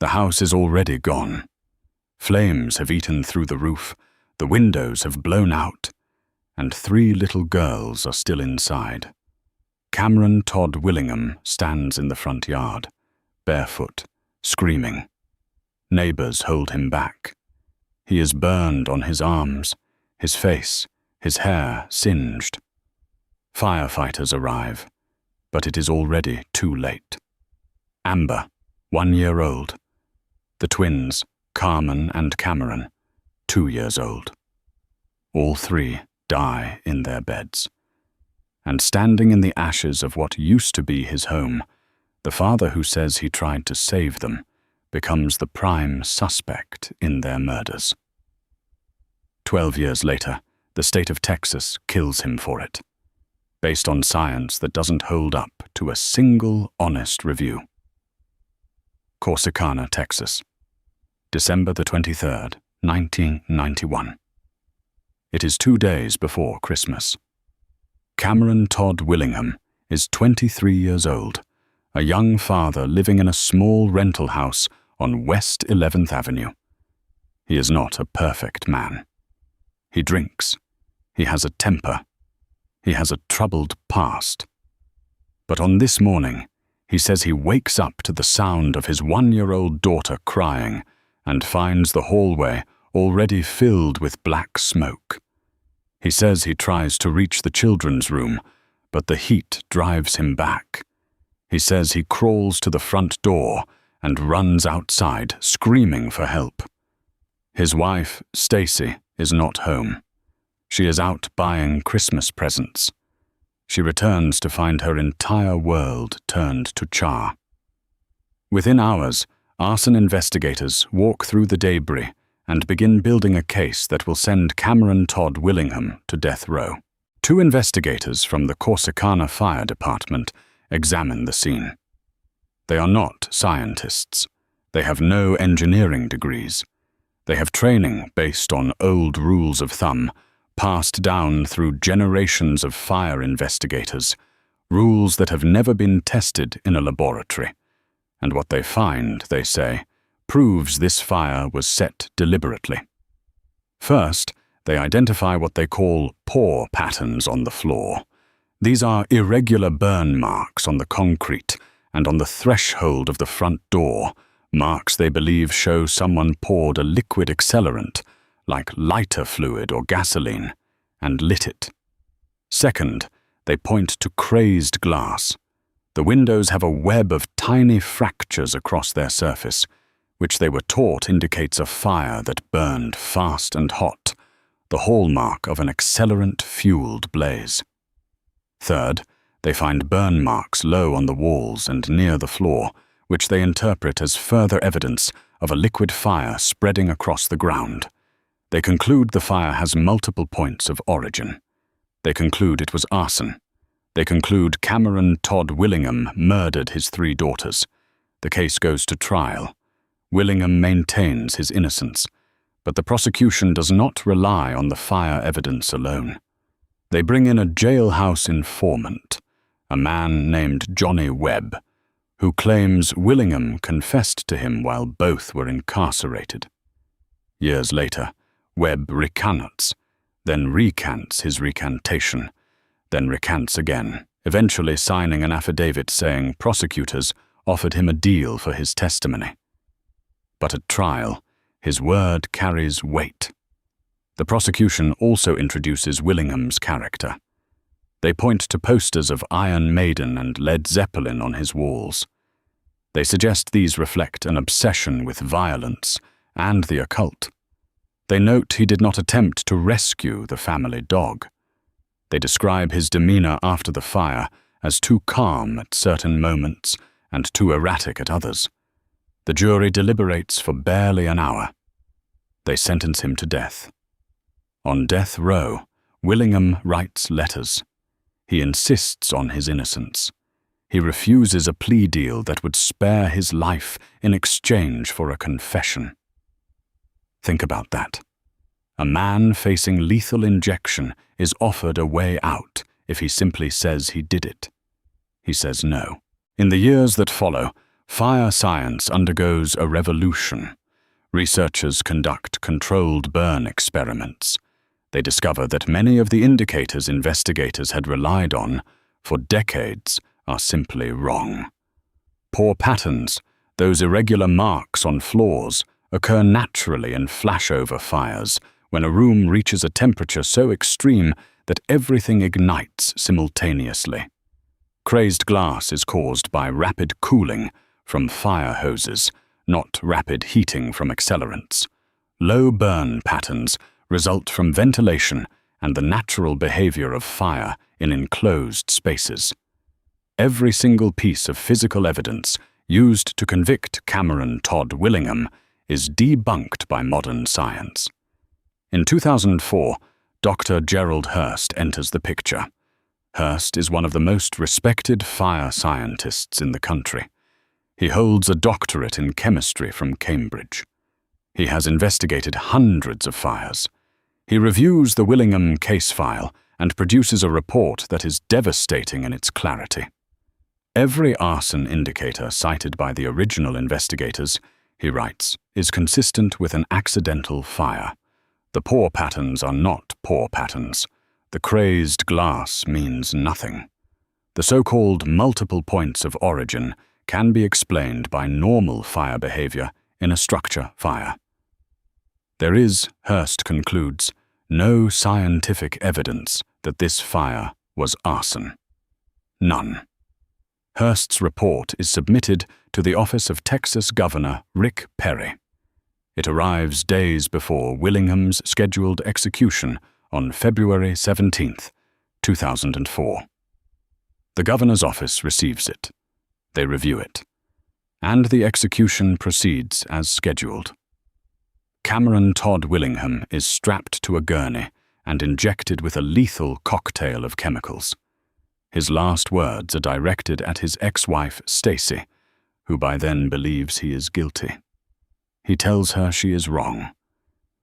The house is already gone. Flames have eaten through the roof, the windows have blown out, and 3 little girls are still inside. Cameron Todd Willingham stands in the front yard, barefoot, screaming. Neighbors hold him back. He is burned on his arms, his face, his hair singed. Firefighters arrive, but it is already too late. Amber, 1 year old. The twins, Carmen and Cameron, 2 years old. All 3 die in their beds. And standing in the ashes of what used to be his home, the father who says he tried to save them becomes the prime suspect in their murders. 12 years later, the state of Texas kills him for it, based on science that doesn't hold up to a single honest review. Corsicana, Texas, December the 23rd, 1991. It is 2 days before Christmas. Cameron Todd Willingham is 23 years old, a young father living in a small rental house on West 11th Avenue. He is not a perfect man. He drinks. He has a temper. He has a troubled past. But on this morning, he says he wakes up to the sound of his 1-year-old daughter crying and finds the hallway already filled with black smoke. He says he tries to reach the children's room, but the heat drives him back. He says he crawls to the front door and runs outside, screaming for help. His wife, Stacy, is not home. She is out buying Christmas presents. She returns to find her entire world turned to char. Within hours, arson investigators walk through the debris and begin building a case that will send Cameron Todd Willingham to death row. 2 investigators from the Corsicana Fire Department examine the scene. They are not scientists. They have no engineering degrees. They have training based on old rules of thumb, passed down through generations of fire investigators, rules that have never been tested in a laboratory. And what they find, they say, proves this fire was set deliberately. First, they identify what they call pour patterns on the floor. These are irregular burn marks on the concrete and on the threshold of the front door, marks they believe show someone poured a liquid accelerant, like lighter fluid or gasoline, and lit it. Second, they point to crazed glass. The windows have a web of tiny fractures across their surface, which they were taught indicates a fire that burned fast and hot, the hallmark of an accelerant-fueled blaze. Third, they find burn marks low on the walls and near the floor, which they interpret as further evidence of a liquid fire spreading across the ground. They conclude the fire has multiple points of origin. They conclude it was arson. They conclude Cameron Todd Willingham murdered his 3 daughters. The case goes to trial. Willingham maintains his innocence, but the prosecution does not rely on the fire evidence alone. They bring in a jailhouse informant, a man named Johnny Webb, who claims Willingham confessed to him while both were incarcerated. Years later, Webb recants, then recants his recantation, then recants again, eventually signing an affidavit saying prosecutors offered him a deal for his testimony. But at trial, his word carries weight. The prosecution also introduces Willingham's character. They point to posters of Iron Maiden and Led Zeppelin on his walls. They suggest these reflect an obsession with violence and the occult. They note he did not attempt to rescue the family dog. They describe his demeanor after the fire as too calm at certain moments and too erratic at others. The jury deliberates for barely an hour. They sentence him to death. On death row, Willingham writes letters. He insists on his innocence. He refuses a plea deal that would spare his life in exchange for a confession. Think about that. A man facing lethal injection is offered a way out if he simply says he did it. He says no. In the years that follow, Fire science undergoes a revolution. Researchers conduct controlled burn experiments. They discover that many of the indicators investigators had relied on for decades are simply wrong. Poor patterns, those irregular marks on floors, occur naturally in flashover fires when a room reaches a temperature so extreme that everything ignites simultaneously. Crazed glass is caused by rapid cooling from fire hoses, not rapid heating from accelerants. Low burn patterns result from ventilation and the natural behavior of fire in enclosed spaces. Every single piece of physical evidence used to convict Cameron Todd Willingham is debunked by modern science. In 2004, Dr. Gerald Hurst enters the picture. Hurst is one of the most respected fire scientists in the country. He holds a doctorate in chemistry from Cambridge. He has investigated hundreds of fires. He reviews the Willingham case file and produces a report that is devastating in its clarity. Every arson indicator cited by the original investigators, he writes, is consistent with an accidental fire. The pore patterns are not pore patterns. The crazed glass means nothing. The so-called multiple points of origin can be explained by normal fire behavior in a structure fire. There is, Hurst concludes, no scientific evidence that this fire was arson. None. Hurst's report is submitted to the office of Texas Governor Rick Perry. It arrives days before Willingham's scheduled execution on February 17, 2004. The governor's office receives it. They review it. And the execution proceeds as scheduled. Cameron Todd Willingham is strapped to a gurney and injected with a lethal cocktail of chemicals. His last words are directed at his ex-wife, Stacy, who by then believes he is guilty. He tells her she is wrong.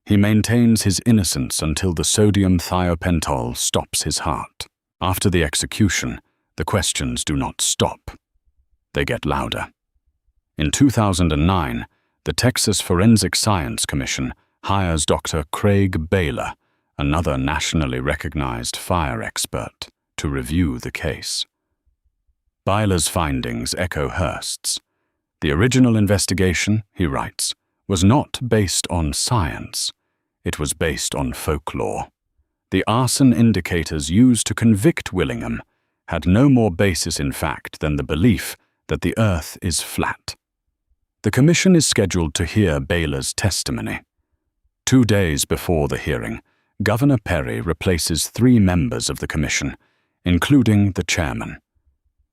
He maintains his innocence until the sodium thiopental stops his heart. After the execution, the questions do not stop. They get louder. In 2009, the Texas Forensic Science Commission hires Dr. Craig Baylor, another nationally recognized fire expert, to review the case. Baylor's findings echo Hurst's. The original investigation, he writes, was not based on science. It was based on folklore. The arson indicators used to convict Willingham had no more basis in fact than the belief that the earth is flat. The commission is scheduled to hear Baylor's testimony. 2 days before the hearing, Governor Perry replaces 3 members of the commission, including the chairman.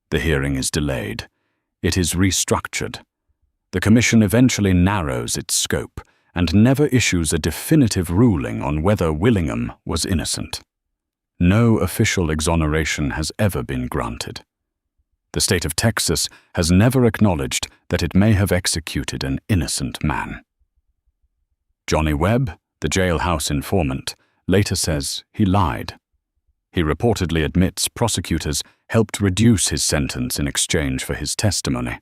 The hearing is delayed. It is restructured. The commission eventually narrows its scope and never issues a definitive ruling on whether Willingham was innocent. No official exoneration has ever been granted. The state of Texas has never acknowledged that it may have executed an innocent man. Johnny Webb, the jailhouse informant, later says he lied. He reportedly admits prosecutors helped reduce his sentence in exchange for his testimony.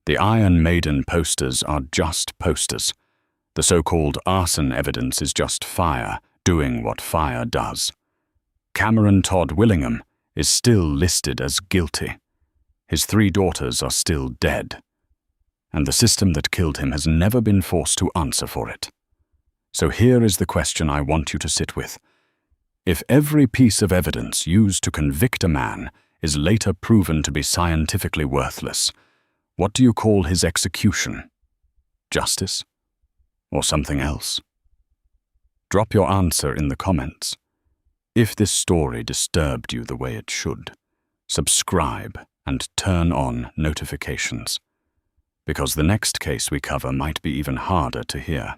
The Iron Maiden posters are just posters. The so-called arson evidence is just fire doing what fire does. Cameron Todd Willingham is still listed as guilty. His 3 daughters are still dead. And the system that killed him has never been forced to answer for it. So here is the question I want you to sit with. If every piece of evidence used to convict a man is later proven to be scientifically worthless, what do you call his execution? Justice? Or something else? Drop your answer in the comments. If this story disturbed you the way it should, subscribe and turn on notifications, because the next case we cover might be even harder to hear.